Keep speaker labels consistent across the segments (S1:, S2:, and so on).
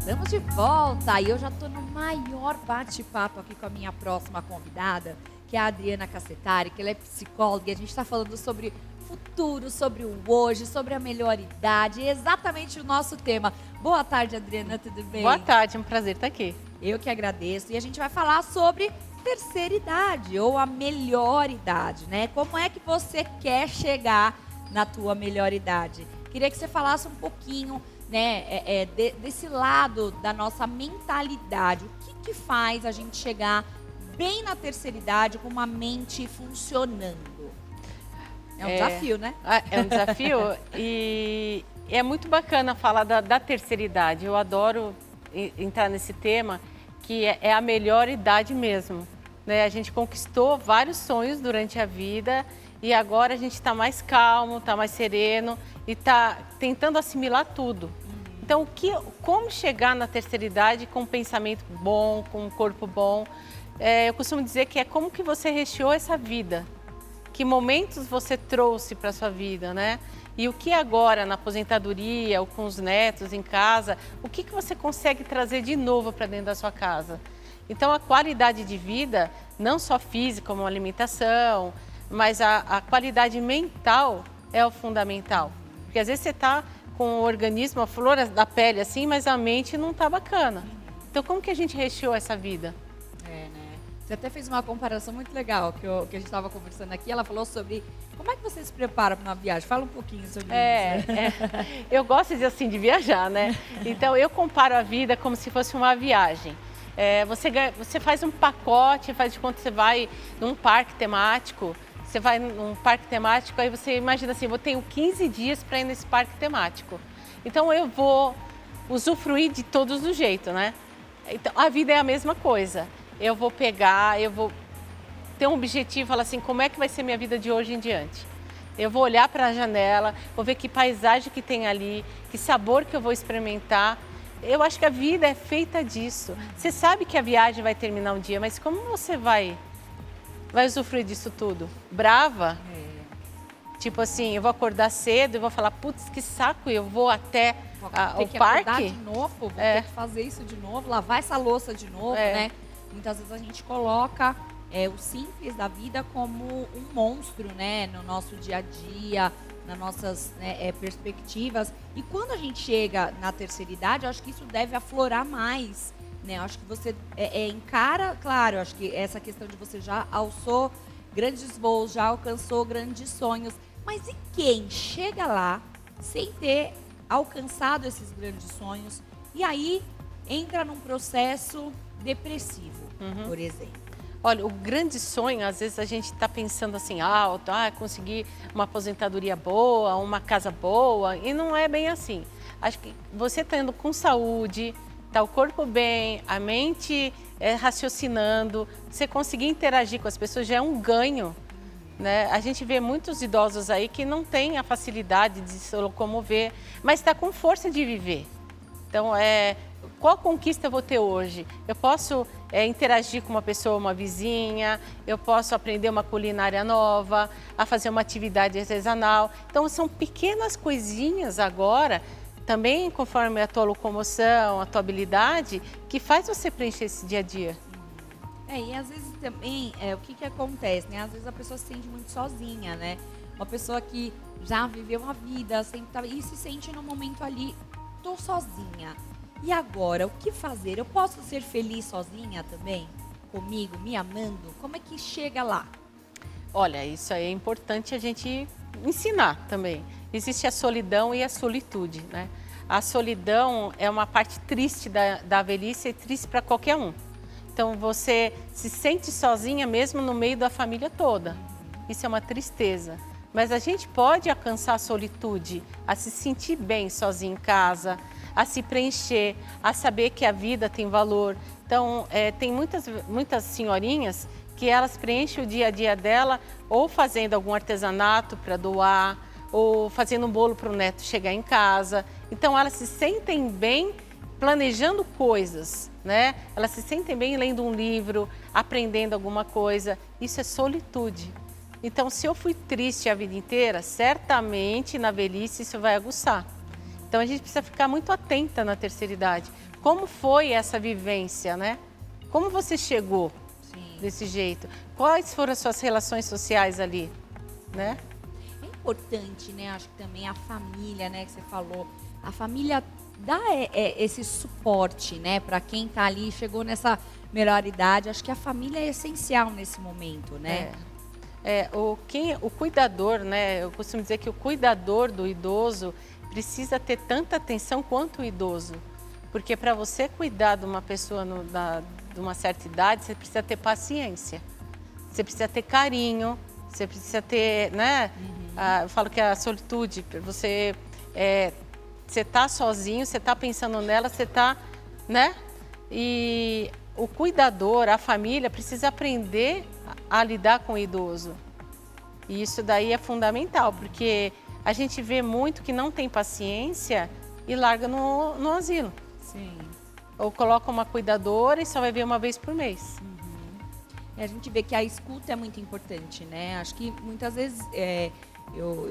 S1: Estamos de volta e eu já estou no maior bate-papo aqui com a minha próxima convidada, que é a Adriana Cassetari, que ela é psicóloga e a gente está falando sobre futuro, sobre o hoje, sobre a melhor idade, exatamente o nosso tema. Boa tarde, Adriana, tudo bem?
S2: Boa tarde, é um prazer estar aqui.
S1: Eu que agradeço. E a gente vai falar sobre terceira idade ou a melhor idade, né? Como é que você quer chegar na tua melhor idade? Queria que você falasse um pouquinho, né, desse lado da nossa mentalidade. O que faz a gente chegar bem na terceira idade com uma mente funcionando? É um desafio, né?
S2: É um desafio e é muito bacana falar da terceira idade. Eu adoro entrar nesse tema, que é a melhor idade mesmo, né? A gente conquistou vários sonhos durante a vida e agora a gente está mais calmo, está mais sereno e está tentando assimilar tudo. Então, como chegar na terceira idade com um pensamento bom, com um corpo bom? Eu costumo dizer que é como que você recheou essa vida. Que momentos você trouxe para a sua vida, né? E o que agora, na aposentadoria, ou com os netos em casa, o que você consegue trazer de novo para dentro da sua casa? Então, a qualidade de vida, não só física, como alimentação, mas a qualidade mental é o fundamental. Porque às vezes você está com o organismo, a flor da pele assim, mas a mente não está bacana. Então, como que a gente recheou essa vida?
S1: Você até fez uma comparação muito legal, que a gente estava conversando aqui. Ela falou sobre como é que você se prepara para uma viagem. Fala um pouquinho sobre isso.
S2: Eu gosto de viajar, né? Então, eu comparo a vida como se fosse uma viagem. Você faz um pacote, faz de conta que você vai num parque temático. Você vai num parque temático, aí você imagina assim, eu tenho 15 dias para ir nesse parque temático. Então, eu vou usufruir de todos os jeitos, né? Então, a vida é a mesma coisa. Eu vou ter um objetivo, falar assim, como é que vai ser minha vida de hoje em diante? Eu vou olhar para a janela, vou ver que paisagem que tem ali, que sabor que eu vou experimentar. Eu acho que a vida é feita disso. Você sabe que a viagem vai terminar um dia, mas como você vai usufruir disso tudo? Brava? Tipo assim, eu vou acordar cedo e vou falar, putz, que saco, eu vou até o parque?
S1: Ter que acordar de novo, vou ter que fazer isso de novo, lavar essa louça de novo, né? Muitas vezes a gente coloca o simples da vida como um monstro, né? No nosso dia a dia, nas nossas perspectivas. E quando a gente chega na terceira idade, eu acho que isso deve aflorar mais, né? Eu acho que você encara, claro, eu acho que essa questão de você já alçou grandes voos, já alcançou grandes sonhos. Mas e quem chega lá sem ter alcançado esses grandes sonhos e aí entra num processo depressivo, por exemplo?
S2: Olha, o grande sonho, às vezes a gente está pensando assim alto, conseguir uma aposentadoria boa, uma casa boa, e não é bem assim. Acho que você está indo com saúde, está o corpo bem, a mente raciocinando, você conseguir interagir com as pessoas já é um ganho, né? A gente vê muitos idosos aí que não têm a facilidade de se locomover, mas está com força de viver. Então, qual conquista eu vou ter hoje? Eu posso interagir com uma pessoa, uma vizinha, eu posso aprender uma culinária nova, a fazer uma atividade artesanal. Então, são pequenas coisinhas agora, também conforme a tua locomoção, a tua habilidade, que faz você preencher esse dia a dia.
S1: E às vezes também, o que acontece, né? Às vezes a pessoa se sente muito sozinha, né? Uma pessoa que já viveu uma vida, sempre tá, e se sente no momento ali, tô sozinha. E agora, o que fazer? Eu posso ser feliz sozinha também? Comigo, me amando? Como é que chega lá?
S2: Olha, isso aí é importante a gente ensinar também. Existe a solidão e a solitude, né? A solidão é uma parte triste da velhice e triste para qualquer um. Então, você se sente sozinha mesmo no meio da família toda. Isso é uma tristeza. Mas a gente pode alcançar a solitude, a se sentir bem sozinho em casa, a se preencher, a saber que a vida tem valor. Então, tem muitas senhorinhas que elas preenchem o dia a dia dela ou fazendo algum artesanato para doar, ou fazendo um bolo para o neto chegar em casa. Então, elas se sentem bem planejando coisas, né? Elas se sentem bem lendo um livro, aprendendo alguma coisa. Isso é solitude. Então, se eu fui triste a vida inteira, certamente na velhice isso vai aguçar. Então, a gente precisa ficar muito atenta na terceira idade. como foi essa vivência, né? Como você chegou desse jeito? Quais foram as suas relações sociais ali, né?
S1: É importante, né? Acho que também a família, né? Que você falou. A família dá esse suporte, né? Para quem tá ali, chegou nessa melhor idade. Acho que a família é essencial nesse momento, né?
S2: O cuidador, né? Eu costumo dizer que o cuidador do idoso precisa ter tanta atenção quanto o idoso. Porque para você cuidar de uma pessoa de uma certa idade, você precisa ter paciência. Você precisa ter carinho, você precisa ter, né? Eu falo que a solitude, você tá sozinho, você tá pensando nela, você tá, né? E o cuidador, a família, precisa aprender a lidar com o idoso. E isso daí é fundamental, porque a gente vê muito que não tem paciência e larga no asilo.
S1: Sim.
S2: Ou coloca uma cuidadora e só vai ver uma vez por mês.
S1: A gente vê que a escuta é muito importante, né? Acho que muitas vezes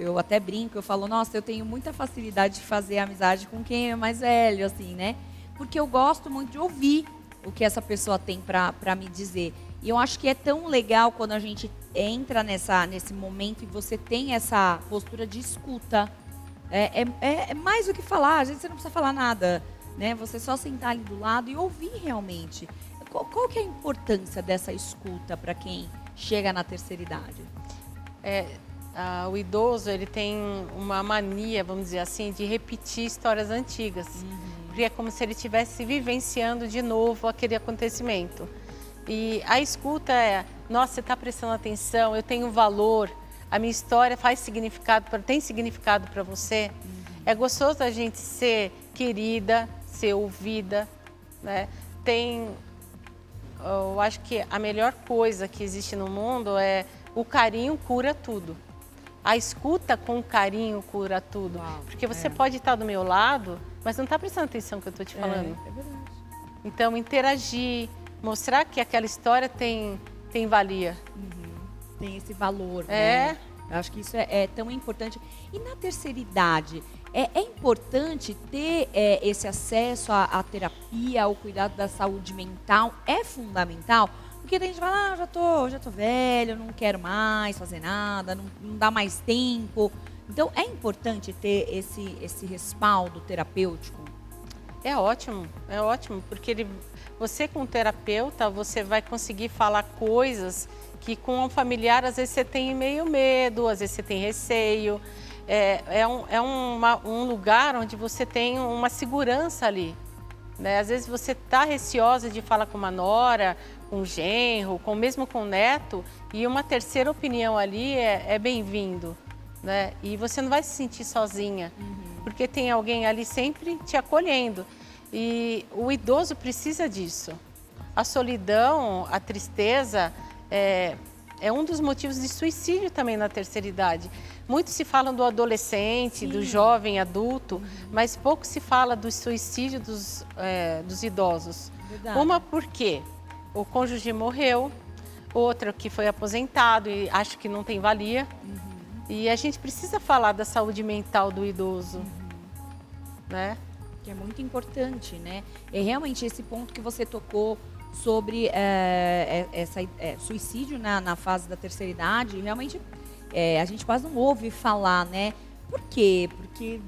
S1: eu até brinco, eu falo, nossa, eu tenho muita facilidade de fazer amizade com quem é mais velho, assim, né? Porque eu gosto muito de ouvir o que essa pessoa tem para me dizer. E eu acho que é tão legal quando a gente entra nesse momento e você tem essa postura de escuta. É mais do que falar, às vezes você não precisa falar nada, né? Você só sentar ali do lado e ouvir realmente. Qual que é a importância dessa escuta para quem chega na terceira idade?
S2: O idoso, ele tem uma mania, vamos dizer assim, de repetir histórias antigas. Porque é como se ele estivesse vivenciando de novo aquele acontecimento. E a escuta nossa, você está prestando atenção, eu tenho valor, a minha história tem significado para você. É gostoso a gente ser querida, ser ouvida, né? Eu acho que a melhor coisa que existe no mundo é o carinho cura tudo. A escuta com carinho cura tudo.
S1: Uau,
S2: porque você pode estar do meu lado, mas não está prestando atenção no que eu estou te falando.
S1: É verdade.
S2: Então, interagir, mostrar que aquela história tem valia.
S1: Tem esse valor, né? Eu acho que isso é tão importante. E na terceira idade, é importante ter esse acesso à terapia, ao cuidado da saúde mental? É fundamental? Porque tem gente que fala, já tô velho, não quero mais fazer nada, não dá mais tempo. Então, é importante ter esse respaldo terapêutico?
S2: É ótimo, porque você com um terapeuta, você vai conseguir falar coisas que com um familiar, às vezes você tem meio medo, às vezes você tem receio. Um lugar onde você tem uma segurança ali, né? Às vezes você está receosa de falar com uma nora, com um genro, mesmo com um neto, e uma terceira opinião ali é bem-vindo, né? E você não vai se sentir sozinha, porque tem alguém ali sempre te acolhendo. E o idoso precisa disso. A solidão, a tristeza é um dos motivos de suicídio também na terceira idade. Muito se fala do adolescente, do jovem adulto, mas pouco se fala do suicídio dos idosos.
S1: Verdade.
S2: Uma porque o cônjuge morreu, outra que foi aposentado e acho que não tem valia. E a gente precisa falar da saúde mental do idoso, né?
S1: Que é muito importante, né? É realmente esse ponto que você tocou sobre suicídio na fase da terceira idade. Realmente, a gente quase não ouve falar, né? Por quê? Porque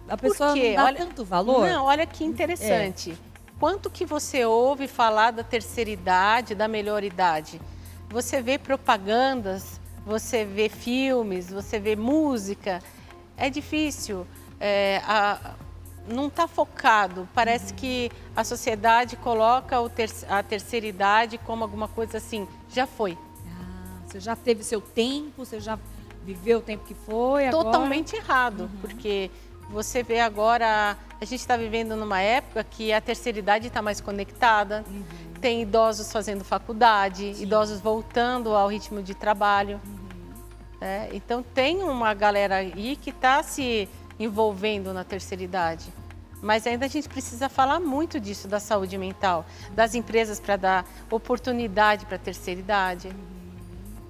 S1: a pessoa não dá tanto valor?
S2: Não, olha que interessante. Quanto que você ouve falar da terceira idade, da melhor idade? Você vê propagandas, você vê filmes, você vê música. É difícil. Não está focado. Parece que a sociedade coloca a terceira idade como alguma coisa assim, já foi.
S1: Você já teve seu tempo, você já viveu o tempo que foi, agora...
S2: Totalmente errado, porque você vê agora, a gente está vivendo numa época que a terceira idade está mais conectada, tem idosos fazendo faculdade, idosos voltando ao ritmo de trabalho. Então tem uma galera aí que está se envolvendo na terceira idade. Mas ainda a gente precisa falar muito disso, da saúde mental, das empresas para dar oportunidade para a terceira idade.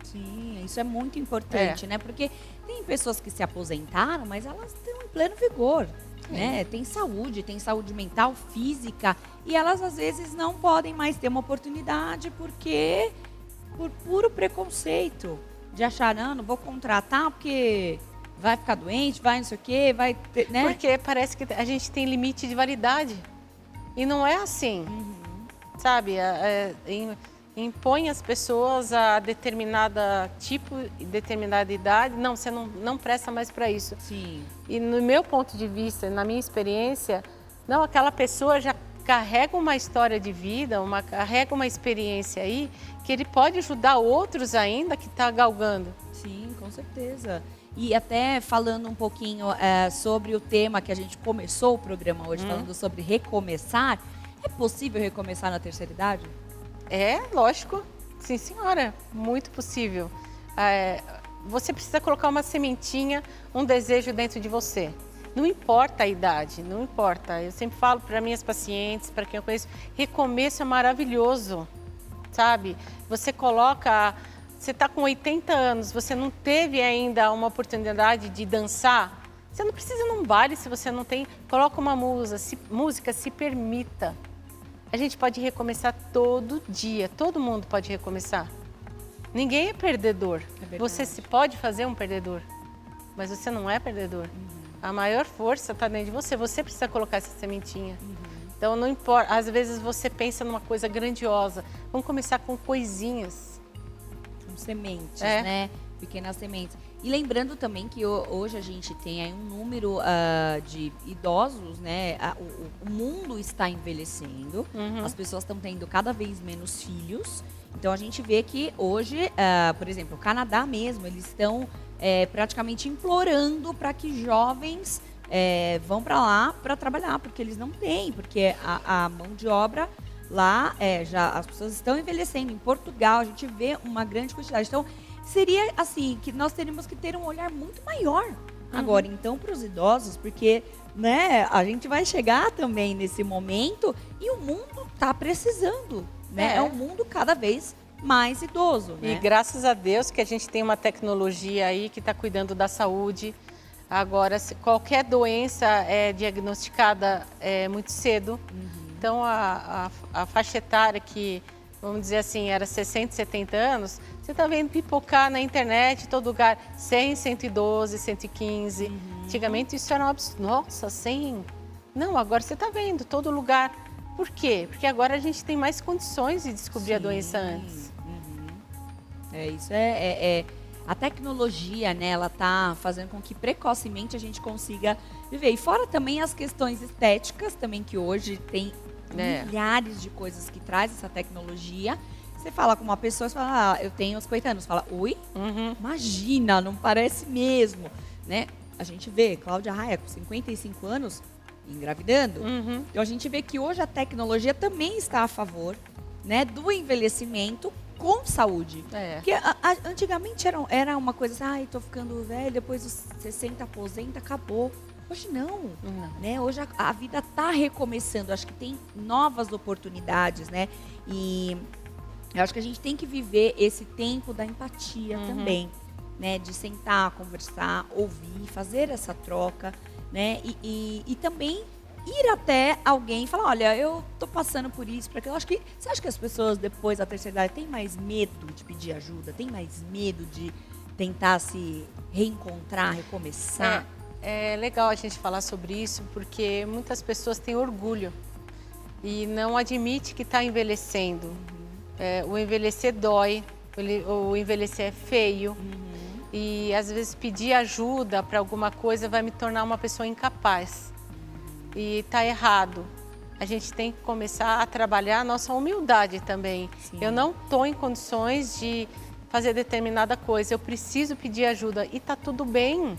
S1: Sim, isso é muito importante, né? Porque tem pessoas que se aposentaram, mas elas estão em pleno vigor. né? Tem saúde mental, física, e elas às vezes não podem mais ter uma oportunidade porque por puro preconceito de achar, não vou contratar porque vai ficar doente, vai não sei o quê, vai ter, né?
S2: Porque parece que a gente tem limite de validade. E não é assim, sabe? Impõe as pessoas a determinada tipo, determinada idade. Não, você não presta mais para isso.
S1: Sim.
S2: E no meu ponto de vista, na minha experiência, não, aquela pessoa já carrega uma história de vida, carrega uma experiência aí, que ele pode ajudar outros ainda que está galgando.
S1: Sim, com certeza. E até falando um pouquinho sobre o tema que a gente começou o programa hoje, falando sobre recomeçar, é possível recomeçar na terceira idade?
S2: É, lógico. Sim, senhora. Muito possível. Você precisa colocar uma sementinha, um desejo dentro de você. Não importa a idade, não importa. Eu sempre falo para minhas pacientes, para quem eu conheço, recomeço é maravilhoso, sabe? Você coloca... Você está com 80 anos, você não teve ainda uma oportunidade de dançar, você não precisa ir num baile se você não tem. Coloca uma música, se permita. A gente pode recomeçar todo dia, todo mundo pode recomeçar. Ninguém é perdedor. Você se pode fazer um perdedor, mas você não é perdedor. A maior força está dentro de você, você precisa colocar essa sementinha. Então não importa, às vezes você pensa numa coisa grandiosa, vamos começar com coisinhas.
S1: Sementes, né? Pequenas sementes. E lembrando também que hoje a gente tem aí um número de idosos, né? O mundo está envelhecendo, as pessoas estão tendo cada vez menos filhos. Então a gente vê que hoje, por exemplo, o Canadá mesmo, eles estão praticamente implorando para que jovens vão para lá para trabalhar, porque eles não têm, porque a mão de obra lá, já as pessoas estão envelhecendo. Em Portugal, a gente vê uma grande quantidade. Então, seria assim, que nós teríamos que ter um olhar muito maior agora, então, para os idosos, porque, né, a gente vai chegar também nesse momento e o mundo está precisando, né? É um mundo cada vez mais idoso, né?
S2: E graças a Deus que a gente tem uma tecnologia aí que está cuidando da saúde. Agora, qualquer doença é diagnosticada muito cedo. Então, a faixa etária que, vamos dizer assim, era 60, 70 anos, você está vendo pipocar na internet, em todo lugar, 100, 112, 115. Antigamente isso era um absurdo. Nossa, 100? Não, agora você está vendo, todo lugar. Por quê? Porque agora a gente tem mais condições de descobrir a doença antes.
S1: Isso a tecnologia, né, ela tá fazendo com que precocemente a gente consiga viver. E fora também as questões estéticas também, que hoje tem milhares de coisas que traz essa tecnologia. Você fala com uma pessoa, você fala, eu tenho 50 anos. Você fala, ui? Imagina, não parece mesmo, né? A gente vê Cláudia Raia com 55 anos engravidando. Então a gente vê que hoje a tecnologia também está a favor, né, do envelhecimento com saúde. Porque antigamente era uma coisa assim, tô ficando velho, depois dos 60 aposenta, acabou. Hoje não. Né? Hoje a vida está recomeçando, acho que tem novas oportunidades, né? E eu acho que a gente tem que viver esse tempo da empatia também, né? De sentar, conversar, ouvir, fazer essa troca, né? E também ir até alguém e falar, olha, eu tô passando por isso, porque eu acho que você acha que as pessoas depois da terceira idade têm mais medo de pedir ajuda, têm mais medo de tentar se reencontrar, recomeçar?
S2: É legal a gente falar sobre isso, porque muitas pessoas têm orgulho e não admite que está envelhecendo. O envelhecer dói, o envelhecer é feio. E às vezes pedir ajuda para alguma coisa vai me tornar uma pessoa incapaz. E está errado. A gente tem que começar a trabalhar a nossa humildade também. Sim. Eu não estou em condições de fazer determinada coisa, eu preciso pedir ajuda e está tudo bem.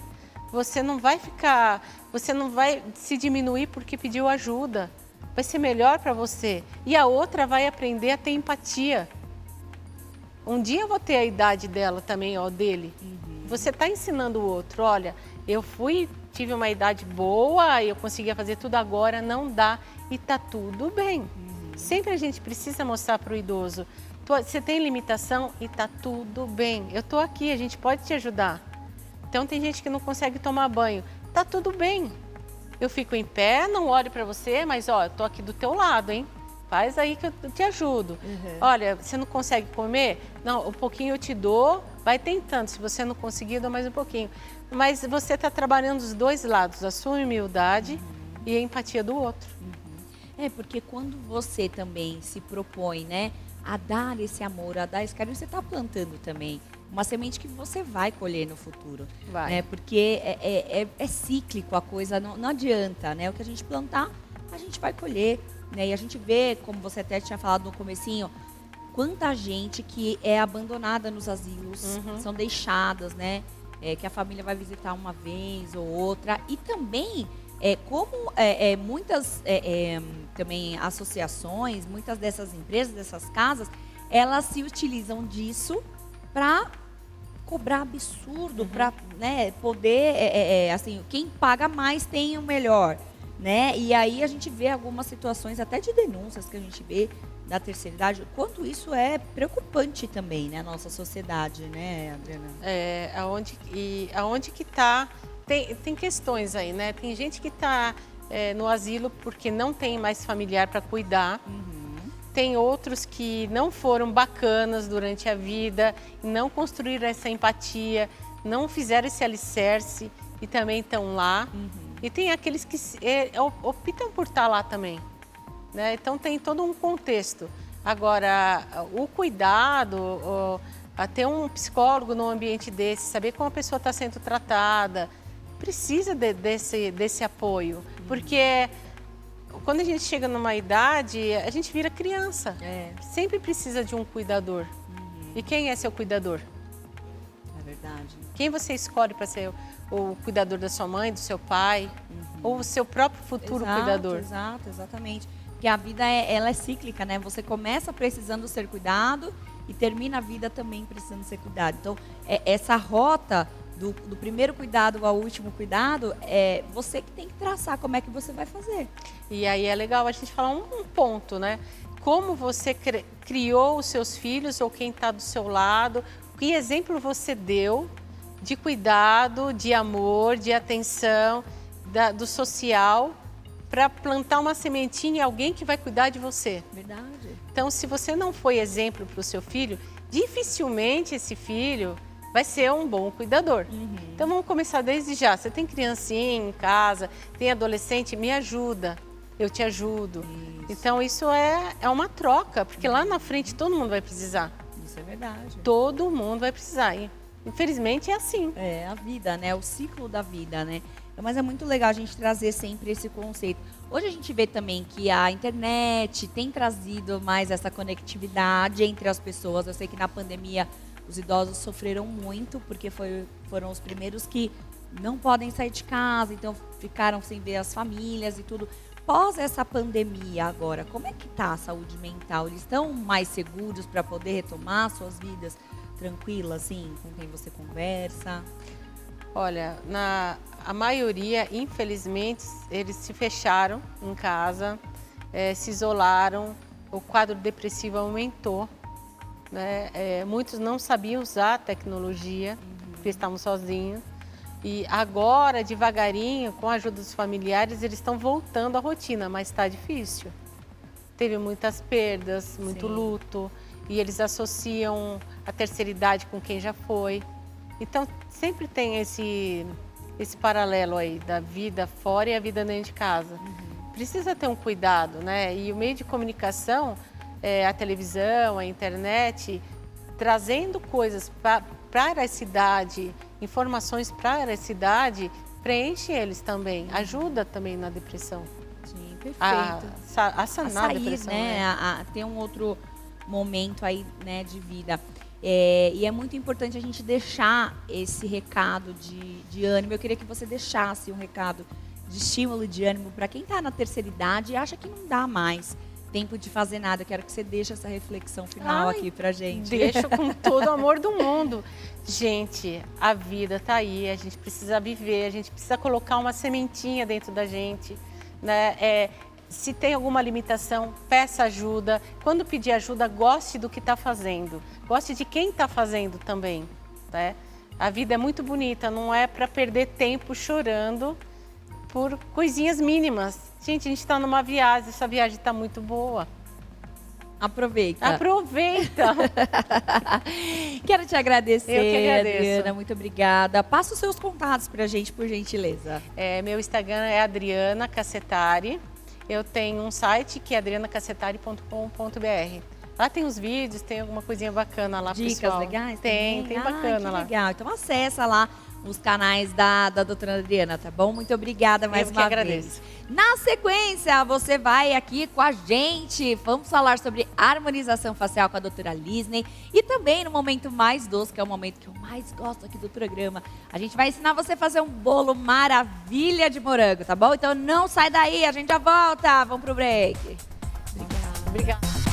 S2: Você não vai se diminuir porque pediu ajuda. Vai ser melhor para você. E a outra vai aprender a ter empatia. Um dia eu vou ter a idade dela também, dele. Você está ensinando o outro, olha, tive uma idade boa, eu conseguia fazer tudo agora, não dá e está tudo bem. Sempre a gente precisa mostrar para o idoso, você tem limitação e está tudo bem. Eu estou aqui, a gente pode te ajudar. Então tem gente que não consegue tomar banho, está tudo bem. Eu fico em pé, não olho para você, mas ó, eu tô aqui do teu lado, hein? Faz aí que eu te ajudo. Olha, você não consegue comer? Não, um pouquinho eu te dou, vai tentando. Se você não conseguir, eu dou mais um pouquinho. Mas você está trabalhando os dois lados, a sua humildade e a empatia do outro.
S1: É, porque quando você também se propõe, né, a dar esse amor, a dar esse carinho, você está plantando também uma semente que você vai colher no futuro.
S2: Vai.
S1: Né? Porque é cíclico a coisa, não adianta, né? O que a gente plantar, a gente vai colher. Né? E a gente vê, como você até tinha falado no comecinho, quanta gente que é abandonada nos asilos, são deixadas, né? Que a família vai visitar uma vez ou outra. E também, como muitas também associações, muitas dessas empresas, dessas casas, elas se utilizam disso para cobrar absurdo, para, né, poder, assim, quem paga mais tem o melhor. Né? E aí a gente vê algumas situações até de denúncias que a gente vê da terceira idade, o quanto isso é preocupante também, né, na nossa sociedade, né, Adriana?
S2: Aonde que está, tem questões aí, né? Tem gente que está no asilo porque não tem mais familiar para cuidar. Tem outros que não foram bacanas durante a vida, não construíram essa empatia, não fizeram esse alicerce e também estão lá. E tem aqueles que optam por estar lá também, né? Então tem todo um contexto. Agora, o cuidado, ter um psicólogo num ambiente desse, saber como a pessoa está sendo tratada, precisa desse apoio. Porque quando a gente chega numa idade, a gente vira criança. Sempre precisa de um cuidador. E quem é seu cuidador?
S1: É verdade.
S2: Quem você escolhe para ser o cuidador da sua mãe, do seu pai, ou o seu próprio futuro cuidador?
S1: Exatamente. Porque a vida ela é cíclica, né? Você começa precisando ser cuidado e termina a vida também precisando ser cuidado. Então, essa rota do primeiro cuidado ao último cuidado, é você que tem que traçar como é que você vai fazer.
S2: E aí é legal a gente falar um ponto, né? Como você criou os seus filhos ou quem está do seu lado, que exemplo você deu de cuidado, de amor, de atenção, do social, para plantar uma sementinha em alguém que vai cuidar de você.
S1: Verdade.
S2: Então, se você não foi exemplo para o seu filho, dificilmente esse filho vai ser um bom cuidador. Então, vamos começar desde já. Você tem criancinha em casa, tem adolescente, me ajuda, eu te ajudo. Então, isso é uma troca, porque lá na frente todo mundo vai precisar.
S1: Isso é verdade.
S2: Todo mundo vai precisar. E, infelizmente é assim.
S1: É a vida, né? O ciclo da vida, né? Mas é muito legal a gente trazer sempre esse conceito. Hoje a gente vê também que a internet tem trazido mais essa conectividade entre as pessoas. Eu sei que na pandemia os idosos sofreram muito, porque foram os primeiros que não podem sair de casa, então ficaram sem ver as famílias e tudo. Pós essa pandemia agora, como é que está a saúde mental? Eles estão mais seguros para poder retomar suas vidas tranquilas, assim, com quem você conversa?
S2: Olha, a maioria, infelizmente, eles se fecharam em casa, se isolaram, o quadro depressivo aumentou, né? Muitos não sabiam usar a tecnologia, porque estavam sozinhos. E agora, devagarinho, com a ajuda dos familiares, eles estão voltando à rotina, mas está difícil. Teve muitas perdas, muito luto, e eles associam a terceira idade com quem já foi. Então, sempre tem esse paralelo aí da vida fora e a vida dentro de casa. Precisa ter um cuidado, né? E o meio de comunicação, a televisão, a internet, trazendo coisas para a cidade, informações para a cidade, preenche eles também, ajuda também na depressão.
S1: Sim, perfeito.
S2: A sanar a depressão,
S1: né? A ter um outro momento aí, né, de vida. E é muito importante a gente deixar esse recado de ânimo. Eu queria que você deixasse um recado de estímulo e de ânimo para quem está na terceira idade e acha que não dá mais tempo de fazer nada. Eu quero que você deixe essa reflexão final aqui pra gente.
S2: Deixo com todo o amor do mundo. Gente, a vida tá aí, a gente precisa viver, a gente precisa colocar uma sementinha dentro da gente, né? Se tem alguma limitação, peça ajuda. Quando pedir ajuda, goste do que está fazendo. Goste de quem está fazendo também, né? A vida é muito bonita, não é para perder tempo chorando por coisinhas mínimas. Gente, a gente está numa viagem, essa viagem está muito boa.
S1: Aproveita.
S2: Aproveita.
S1: Quero te agradecer,
S2: Eu que agradeço.
S1: Adriana, muito obrigada. Passa os seus contatos pra gente, por gentileza.
S2: Meu Instagram é Adriana Cassetari. Eu tenho um site que é adrianacassetari.com.br. Lá tem os vídeos, tem alguma coisinha bacana lá,
S1: Dicas
S2: pessoal.
S1: legais?
S2: Tem bacana
S1: que
S2: lá.
S1: legal. Então acessa lá os canais da doutora Adriana, tá bom? Muito obrigada mais uma vez. Na sequência, você vai aqui com a gente. Vamos falar sobre harmonização facial com a doutora Lisney. E também no momento mais doce, que é o momento que eu mais gosto aqui do programa. A gente vai ensinar você a fazer um bolo maravilha de morango, tá bom? Então não sai daí, a gente já volta. Vamos pro break.
S2: Obrigada.